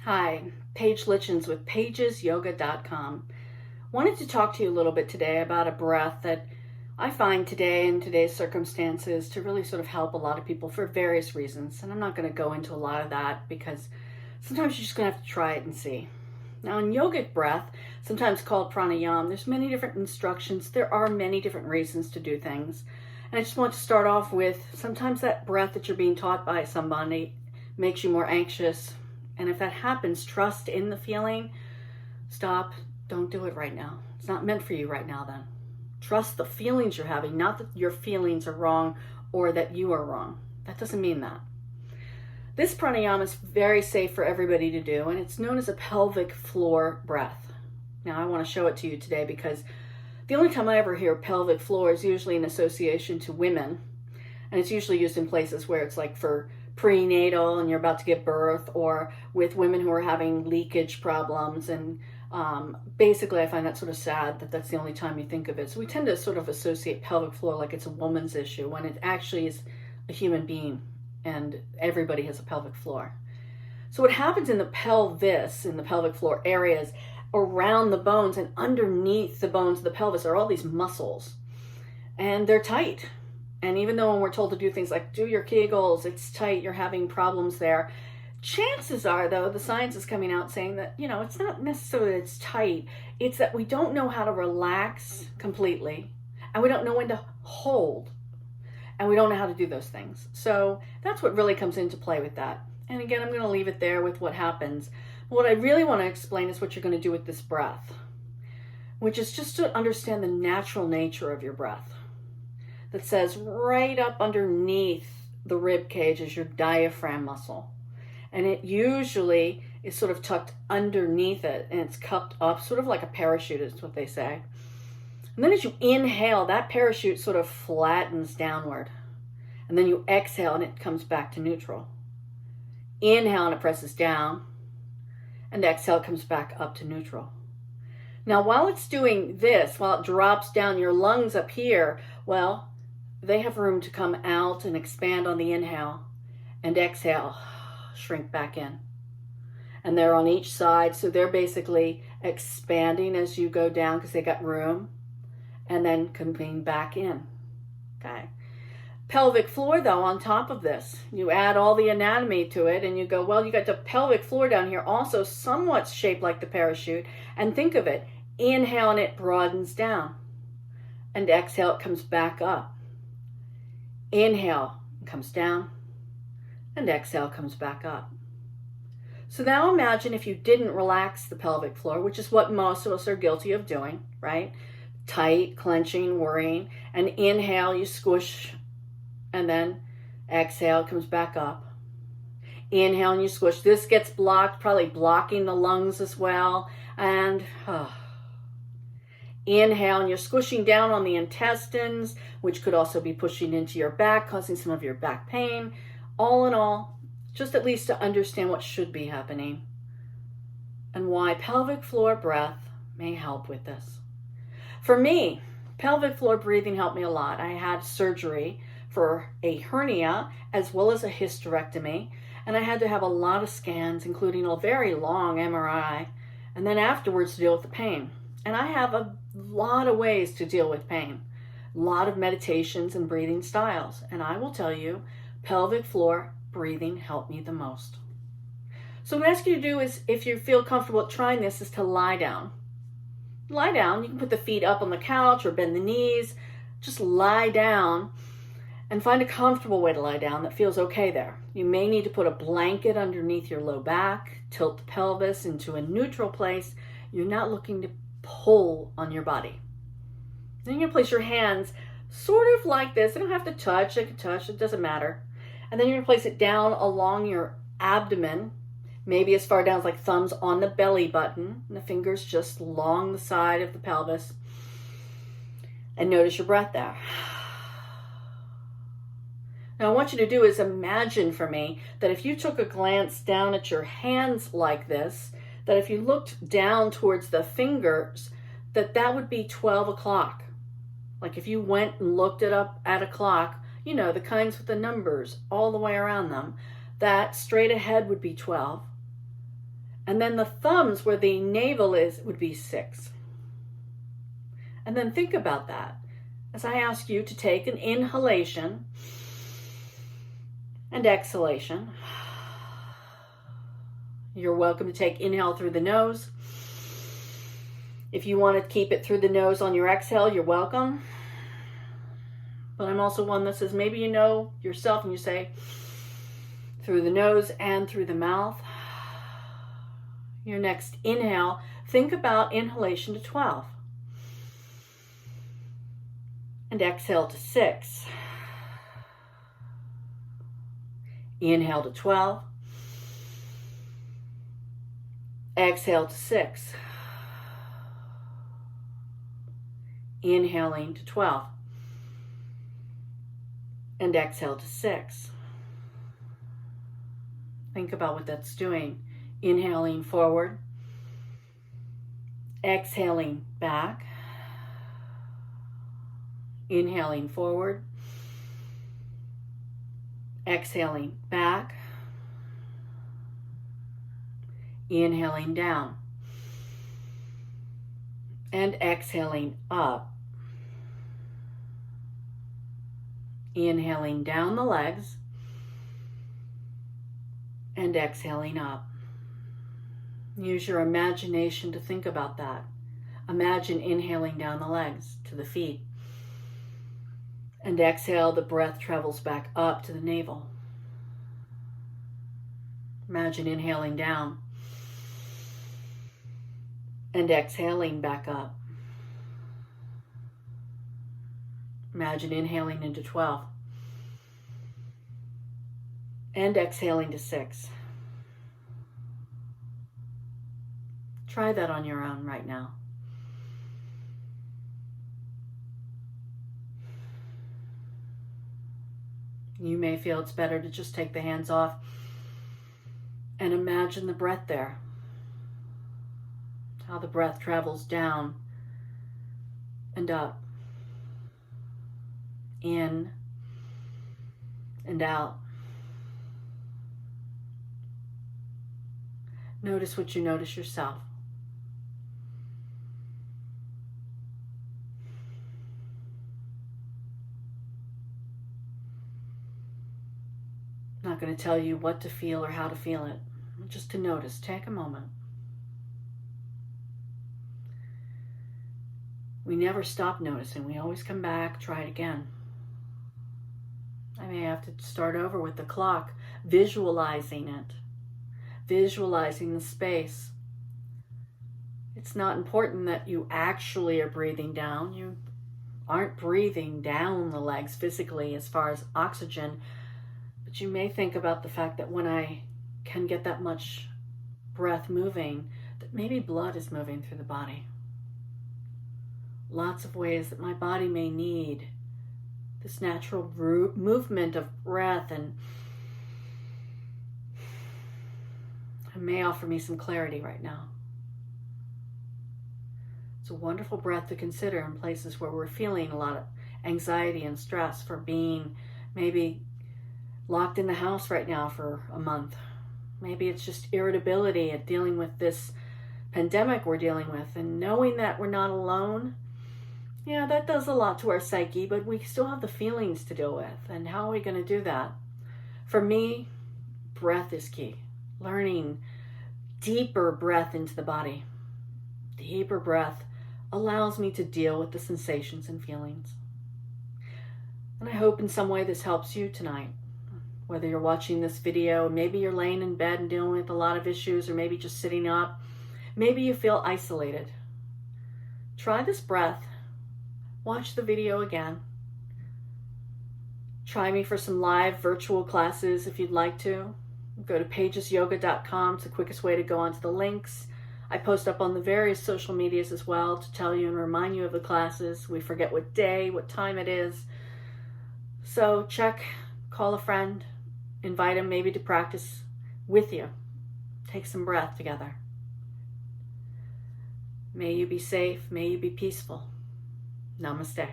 Hi, Paige Lichens with PaigesYoga.com. Wanted to talk to you a little bit today about a breath that I find today in today's circumstances to really sort of help a lot of people for various reasons. And I'm not going to go into a lot of that because sometimes you're just going to have to try it and see. Now, in yogic breath, sometimes called pranayama, there's many different instructions. There are many different reasons to do things. And I just want to start off with sometimes that breath that you're being taught by somebody makes you more anxious. And if that happens, trust in the feeling. Stop. Don't do it right now. It's not meant for you right now then. Trust the feelings you're having, not that your feelings are wrong or that you are wrong. That doesn't mean that. This pranayama is very safe for everybody to do, and it's known as a pelvic floor breath. Now, I want to show it to you today because the only time I ever hear pelvic floor is usually in association to women, and it's usually used in places where it's like for prenatal and you're about to give birth, or with women who are having leakage problems. And basically I find that sort of sad that that's the only time you think of it. So we tend to sort of associate pelvic floor like it's a woman's issue when it actually is a human being, and everybody has a pelvic floor. So what happens in the pelvis, in the pelvic floor areas around the bones and underneath the bones of the pelvis are all these muscles, and they're tight. And even though when we're told to do things like do your Kegels, it's tight, you're having problems there. Chances are, though, the science is coming out saying that, it's not necessarily that it's tight. It's that we don't know how to relax completely, and we don't know when to hold, and we don't know how to do those things. So that's what really comes into play with that. And again, I'm going to leave it there with what happens. What I really want to explain is what you're going to do with this breath, which is just to understand the natural nature of your breath. That says right up underneath the rib cage is your diaphragm muscle. And it usually is sort of tucked underneath it, and it's cupped up, sort of like a parachute is what they say. And then as you inhale, that parachute sort of flattens downward. And then you exhale and it comes back to neutral. Inhale and it presses down. And exhale, it comes back up to neutral. Now, while it's doing this, while it drops down your lungs up here, well, they have room to come out and expand on the inhale, and exhale, shrink back in. And they're on each side, so they're basically expanding as you go down because they got room, and then coming back in. Okay. Pelvic floor, though, on top of this, you add all the anatomy to it, and you go, well, you got the pelvic floor down here also somewhat shaped like the parachute, and think of it, inhale and it broadens down, and exhale, it comes back up. Inhale, comes down, and exhale, comes back up. So now imagine if you didn't relax the pelvic floor, which is what most of us are guilty of doing, right? Tight, clenching, worrying, and inhale, you squish, and then exhale, comes back up. Inhale and you squish. This gets blocked, probably blocking the lungs as well, and inhale, and you're squishing down on the intestines, which could also be pushing into your back, causing some of your back pain. All in all, just at least to understand what should be happening and why pelvic floor breath may help with this. For me, pelvic floor breathing helped me a lot. I had surgery for a hernia as well as a hysterectomy, and I had to have a lot of scans, including a very long MRI, and then afterwards to deal with the pain. And I have a lot of ways to deal with pain, a lot of meditations and breathing styles. And I will tell you, pelvic floor breathing helped me the most. So what I ask you to do is, if you feel comfortable trying this, is to lie down. Lie down. You can put the feet up on the couch or bend the knees. Just lie down and find a comfortable way to lie down that feels okay there. You may need to put a blanket underneath your low back, tilt the pelvis into a neutral place. You're not looking to pull on your body. Then you're going to place your hands sort of like this. They don't have to touch. They can touch. It doesn't matter. And then you're going to place it down along your abdomen, maybe as far down as like thumbs on the belly button, and the fingers just along the side of the pelvis. And notice your breath there. Now, I want you to do is imagine for me that if you took a glance down at your hands like this, that if you looked down towards the fingers, that would be 12 o'clock. Like if you went and looked it up at a clock, the kinds with the numbers all the way around them, that straight ahead would be 12. And then the thumbs where the navel is would be 6. And then think about that as I ask you to take an inhalation and exhalation. You're welcome to take inhale through the nose. If you want to keep it through the nose on your exhale, you're welcome. But I'm also one that says maybe you know yourself and you say through the nose and through the mouth. Your next inhale, think about inhalation to 12. And exhale to 6. Inhale to 12. Exhale to 6. Inhaling to 12. And exhale to 6. Think about what that's doing. Inhaling forward. Exhaling back. Inhaling forward. Exhaling back. Inhaling down. And exhaling up. Inhaling down the legs. And exhaling up. Use your imagination to think about that. Imagine inhaling down the legs to the feet. And exhale, the breath travels back up to the navel. Imagine inhaling down. And exhaling back up. Imagine inhaling into 12. And exhaling to 6. Try that on your own right now. You may feel it's better to just take the hands off and imagine the breath there. How the breath travels down and up, in and out. Notice what you notice yourself. I'm not going to tell you what to feel or how to feel it. Just to notice. Take a moment. We never stop noticing. We always come back, try it again. I may have to start over with the clock, visualizing it, visualizing the space. It's not important that you actually are breathing down. You aren't breathing down the legs physically as far as oxygen, but you may think about the fact that when I can get that much breath moving, that maybe blood is moving through the body. Lots of ways that my body may need this natural movement of breath, and it may offer me some clarity right now. It's a wonderful breath to consider in places where we're feeling a lot of anxiety and stress for being maybe locked in the house right now for a month. Maybe it's just irritability at dealing with this pandemic we're dealing with, and knowing that we're not alone. Yeah, that does a lot to our psyche, but we still have the feelings to deal with. And how are we going to do that? For me, breath is key. Learning deeper breath into the body. Deeper breath allows me to deal with the sensations and feelings. And I hope in some way this helps you tonight. Whether you're watching this video, maybe you're laying in bed and dealing with a lot of issues, or maybe just sitting up. Maybe you feel isolated. Try this breath. Watch the video again. Try me for some live virtual classes if you'd like to. Go to paigesyoga.com. It's the quickest way to go onto the links. I post up on the various social medias as well to tell you and remind you of the classes. We forget what day, what time it is. So check, call a friend, invite them maybe to practice with you. Take some breath together. May you be safe. May you be peaceful. Namaste.